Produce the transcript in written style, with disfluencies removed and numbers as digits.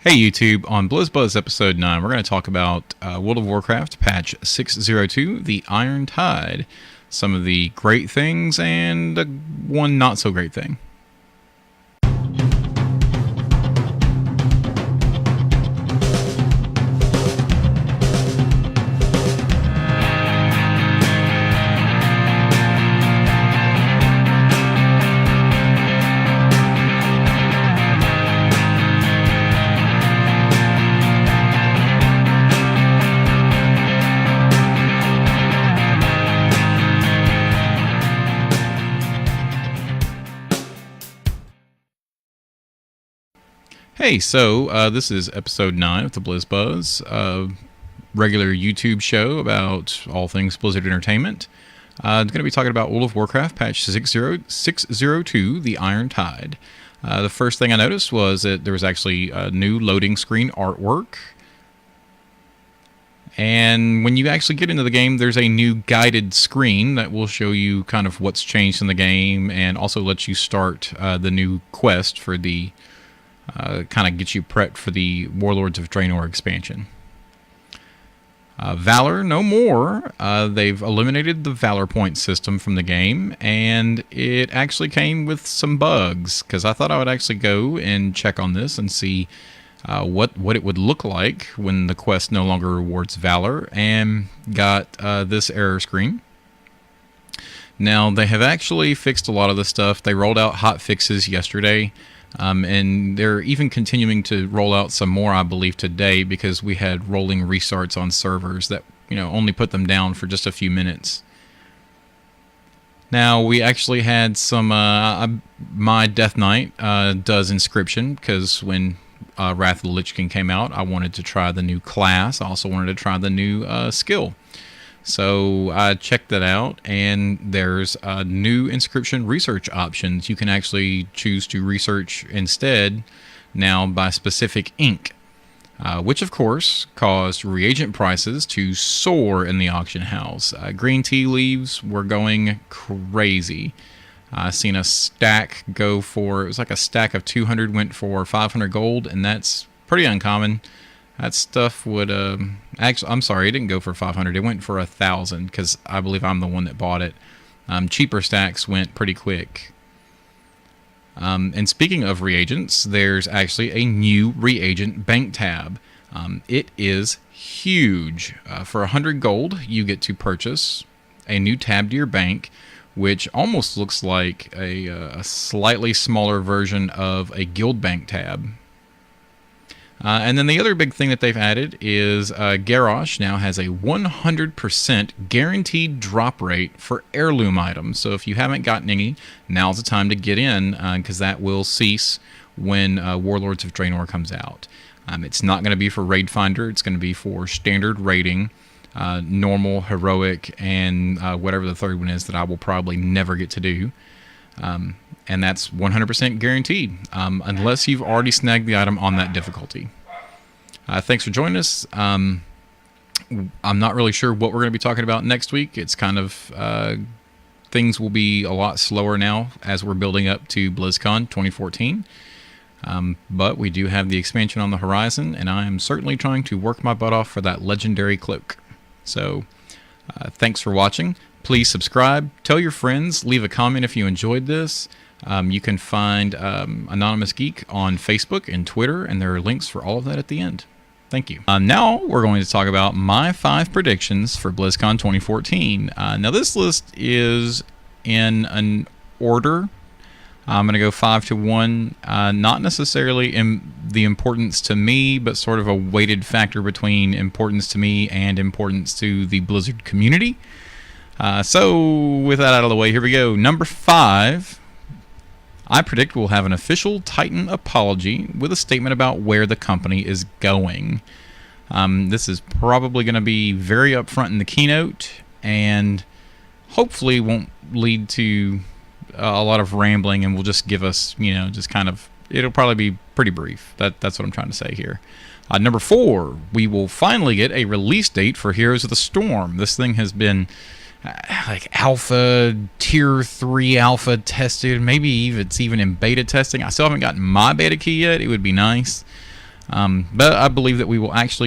Hey YouTube, on BlizzBuzz episode 9, we're going to talk about World of Warcraft Patch 602, the Iron Tide. Some of the great things and one not so great thing. Hey, so this is episode 9 of the BlizzBuzz, regular YouTube show about all things Blizzard Entertainment. I'm going to be talking about World of Warcraft Patch 602, the Iron Tide. The first thing I noticed was that there was actually a new loading screen artwork. And when you actually get into the game, there's a new guided screen that will show you kind of what's changed in the game and also lets you start the new quest for the kind of gets you prepped for the Warlords of Draenor expansion. Valor, no more. They've eliminated the Valor point system from the game, and it actually came with some bugs, because I thought I would actually go and check on this and see what it would look like when the quest no longer rewards Valor, and got this error screen. Now, they have actually fixed a lot of the stuff. They rolled out hot fixes yesterday. And they're even continuing to roll out some more, I believe, today, because we had rolling restarts on servers that, only put them down for just a few minutes. Now, we actually had some, my Death Knight does Inscription, because when Wrath of the Lich King came out, I wanted to try the new class. I also wanted to try the new skill. So I checked that out, and there's new Inscription research options. You can actually choose to research instead now by specific ink, which of course caused reagent prices to soar in the auction house. Green tea leaves were going crazy. I seen a stack go for, it was like a stack of 200 went for 500 gold, and that's pretty uncommon. That stuff would, actually, I'm sorry, it didn't go for 500. It went for 1,000, because I believe I'm the one that bought it. Cheaper stacks went pretty quick. And speaking of reagents, there's actually a new reagent bank tab. It is huge. For 100 gold, you get to purchase a new tab to your bank, which almost looks like a slightly smaller version of a guild bank tab. And then the other big thing that they've added is Garrosh now has a 100% guaranteed drop rate for heirloom items. So if you haven't gotten any, now's the time to get in, because that will cease when Warlords of Draenor comes out. It's not going to be for Raid Finder. It's going to be for standard raiding, normal, heroic, and whatever the third one is that I will probably never get to do. And that's 100% guaranteed, unless you've already snagged the item on that difficulty. Thanks for joining us. I'm not really sure what we're going to be talking about next week. It's kind of, things will be a lot slower now as we're building up to BlizzCon 2014. But we do have the expansion on the horizon, and I am certainly trying to work my butt off for that legendary cloak. So, thanks for watching. Please subscribe, tell your friends, leave a comment if you enjoyed this. You can find Anonymous Geek on Facebook and Twitter, and there are links for all of that at the end. Thank you. Now we're going to talk about my 5 predictions for BlizzCon 2014. Now this list is in an order. I'm going to go 5 to 1, not necessarily in the importance to me, but sort of a weighted factor between importance to me and importance to the Blizzard community. So, with that out of the way, here we go. Number 5, I predict we'll have an official Titan apology with a statement about where the company is going. This is probably going to be very upfront in the keynote, and hopefully won't lead to a lot of rambling, and will just give us, just kind of, it'll probably be pretty brief. That's what I'm trying to say here. Number 4, we will finally get a release date for Heroes of the Storm. This thing has been like alpha, tier 3 alpha tested. Maybe it's even in beta testing. I still haven't gotten my beta key yet. It would be nice. But I believe that we will actually